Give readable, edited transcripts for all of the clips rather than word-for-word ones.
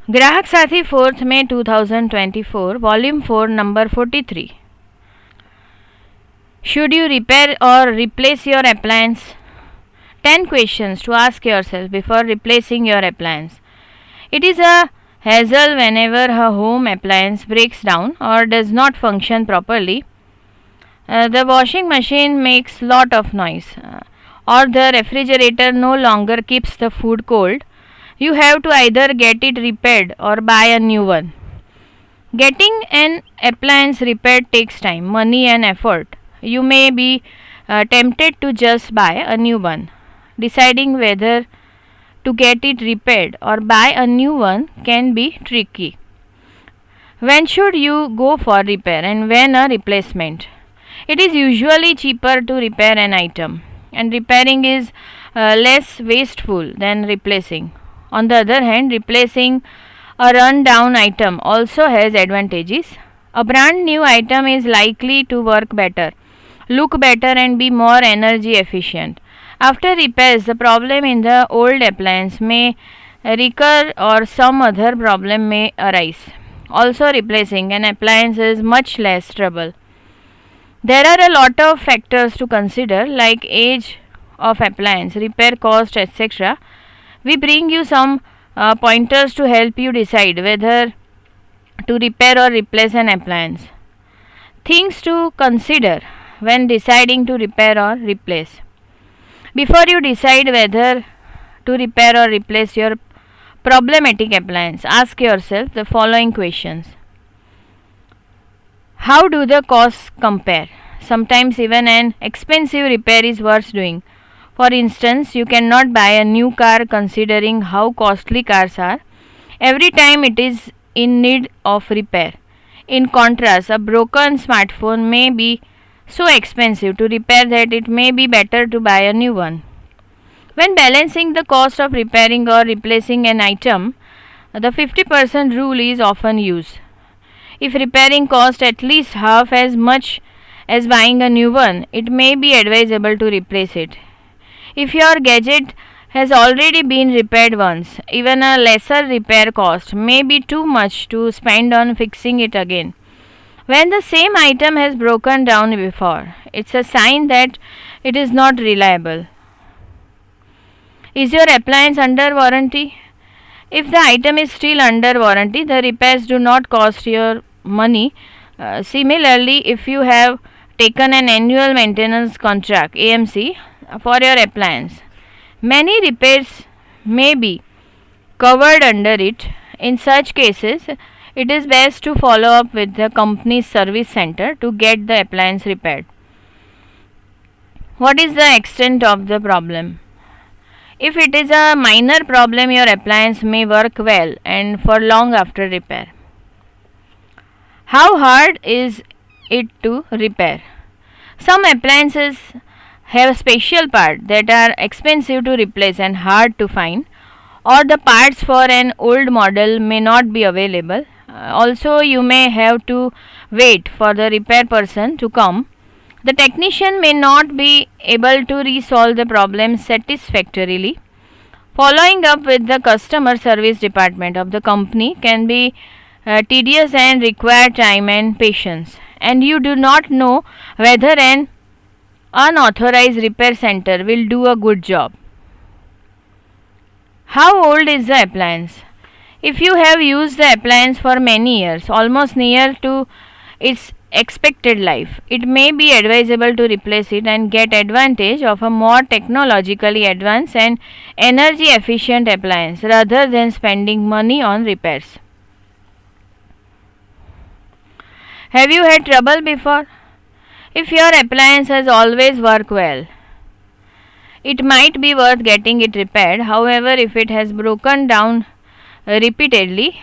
Grahak Sathi 4th May 2024, Volume 4, Number 43. Should you repair or replace your appliance? 10 questions to ask yourself before replacing your appliance. It is a hassle whenever a home appliance breaks down or does not function properly. The washing machine makes lot of noise, or the refrigerator no longer keeps the food cold. You have to either get it repaired or buy a new one. Getting an appliance repaired takes time, money, and effort. You may be tempted to just buy a new one. Deciding whether to get it repaired or buy a new one can be tricky. When should you go for repair and when a replacement? It is usually cheaper to repair an item, and repairing is less wasteful than replacing. On the other hand, replacing a run-down item also has advantages. A brand new item is likely to work better, look better, and be more energy efficient. After repairs, the problem in the old appliance may recur or some other problem may arise. Also, replacing an appliance is much less trouble. There are a lot of factors to consider, like age of appliance, repair cost, etc. We bring you some pointers to help you decide whether to repair or replace an appliance. Things to consider when deciding to repair or replace. Before you decide whether to repair or replace your problematic appliance, ask yourself the following questions. How do the costs compare? Sometimes even an expensive repair is worth doing. For instance, you cannot buy a new car considering how costly cars are every time it is in need of repair. In contrast, a broken smartphone may be so expensive to repair that it may be better to buy a new one. When balancing the cost of repairing or replacing an item, the 50% rule is often used. If repairing costs at least half as much as buying a new one, it may be advisable to replace it. If your gadget has already been repaired once, even a lesser repair cost may be too much to spend on fixing it again. When the same item has broken down before, it's a sign that it is not reliable. Is your appliance under warranty? If the item is still under warranty, the repairs do not cost your money. Similarly, if you have taken an annual maintenance contract (AMC) for your appliance, many repairs may be covered under it. In such cases, it is best to follow up with the company's service center to get the appliance repaired. What is the extent of the problem? If it is a minor problem, your appliance may work well and for long after repair. How hard is it to repair? Some appliances have special parts that are expensive to replace and hard to find, or the parts for an old model may not be available. Also, you may have to wait for the repair person to come. The technician may not be able to resolve the problem satisfactorily. Following up with the customer service department of the company can be tedious and require time and patience, and you do not know whether an unauthorized repair center will do a good job. How old is the appliance? If you have used the appliance for many years, almost near to its expected life, it may be advisable to replace it and get advantage of a more technologically advanced and energy efficient appliance rather than spending money on repairs. Have you had trouble before? If your appliance has always worked well, it might be worth getting it repaired. However, if it has broken down repeatedly,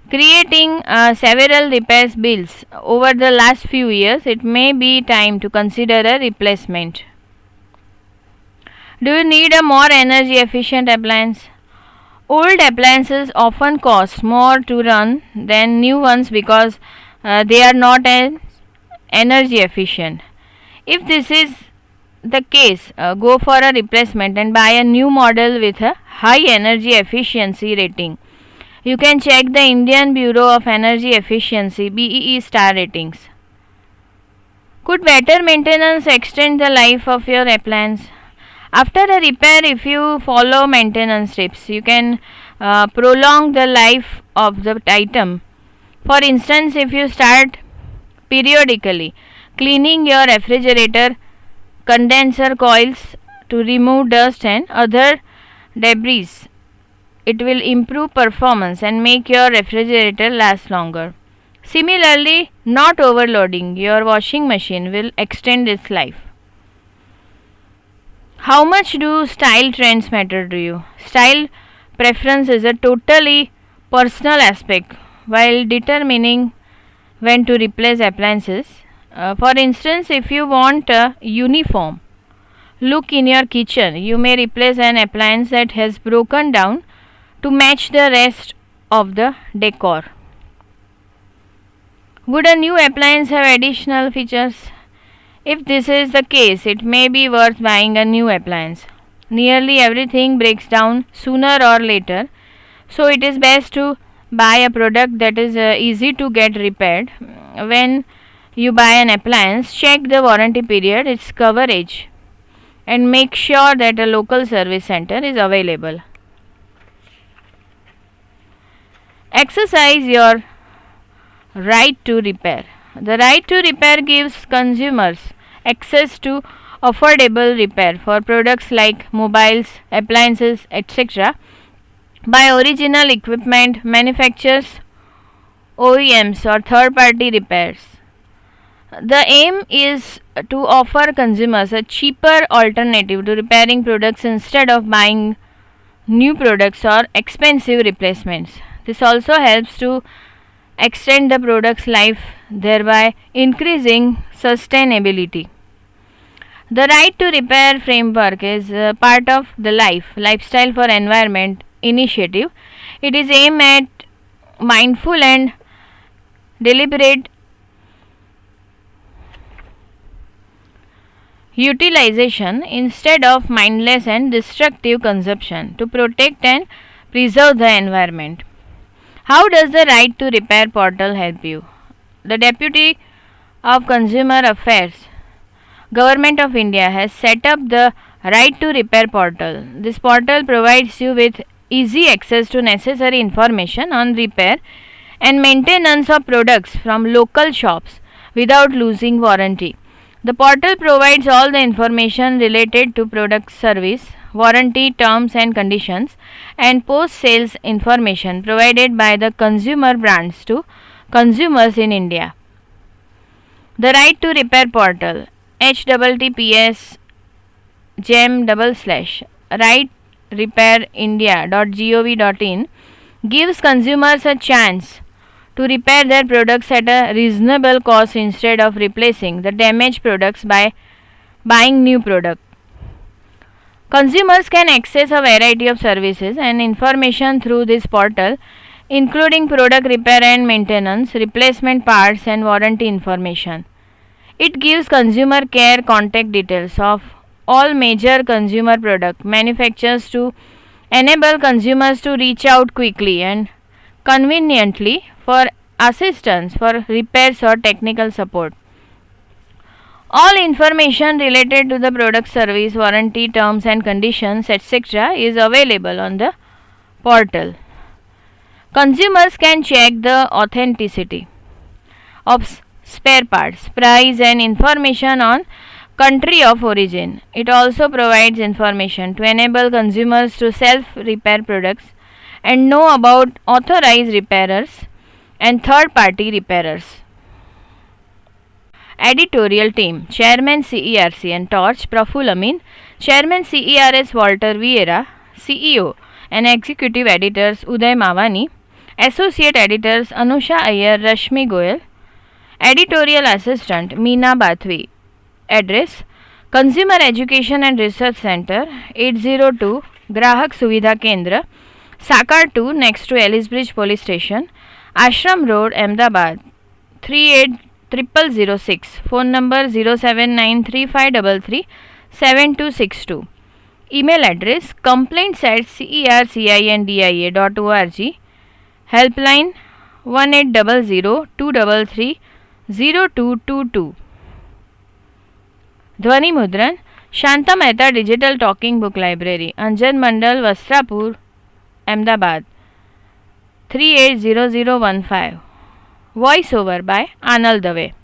creating several repairs bills over the last few years, it may be time to consider a replacement. Do you need a more energy efficient appliance? Old appliances often cost more to run than new ones because they are not as energy efficient. If this is the case, go for a replacement and buy a new model with a high energy efficiency rating. You can check the Indian Bureau of Energy Efficiency BEE star ratings. Could better maintenance extend the life of your appliance? After a repair, if you follow maintenance tips, you can prolong the life of the item. For instance, if you start periodically cleaning your refrigerator condenser coils to remove dust and other debris, it will improve performance and make your refrigerator last longer. Similarly, not overloading your washing machine will extend its life. How much do style trends matter to you? Style preference is a totally personal aspect while determining when to replace appliances. For instance, if you want a uniform look in your kitchen, you may replace an appliance that has broken down to match the rest of the decor. Would a new appliance have additional features? If this is the case, it may be worth buying a new appliance. Nearly everything breaks down sooner or later, so it is best to buy a product that is easy to get repaired. When you buy an appliance, check the warranty period, its coverage, and make sure that a local service center is available. Exercise your right to repair. The right to repair gives consumers access to affordable repair for products like mobiles, appliances, etc. by original equipment manufacturers, OEMs, or third party repairs. The aim is to offer consumers a cheaper alternative to repairing products instead of buying new products or expensive replacements. This also helps to extend the product's life, thereby increasing sustainability. The right to repair framework is part of the lifestyle for environment initiative. It is aimed at mindful and deliberate utilization instead of mindless and destructive consumption to protect and preserve the environment. How does the right to repair portal help you? The Deputy of Consumer Affairs, Government of India has set up the Right to Repair portal. This portal provides you with easy access to necessary information on repair and maintenance of products from local shops without losing warranty. The portal provides all the information related to product service, warranty, terms and conditions, and post-sales information provided by the consumer brands to consumers in India. The Right to Repair portal, https rightrepair.india.gov.in, gives consumers a chance to repair their products at a reasonable cost instead of replacing the damaged products by buying new products. Consumers can access a variety of services and information through this portal, including product repair and maintenance, replacement parts, and warranty information. It gives consumer care contact details of all major consumer product manufacturers to enable consumers to reach out quickly and conveniently for assistance for repairs or technical support. All information related to the product service, warranty, terms and conditions, etc. is available on the portal. Consumers can check the authenticity of spare parts, price and information on country of origin. It also provides information to enable consumers to self-repair products and know about authorized repairers and third-party repairers. Editorial team: Chairman CERC and Torch Praful Amin, Chairman CERS Walter Vieira, CEO and Executive Editors Uday Mavani, Associate Editors Anusha Iyer, Rashmi Goyal, Editorial Assistant Meena Bathwi. Address: Consumer Education and Research Center, 802 Grahak Suvidha Kendra, Sakar 2 next to Ellisbridge Police Station, Ashram Road, Ahmedabad 380006. Phone number 07935337262. Email address complaints@cercindia.org. Helpline 1800 233 0222. ध्वनि मुद्रण Shanta Mehta digital talking book library, Anjan Mandal, Vastrapur, Ahmedabad 380015. Voice over by आनल दवे.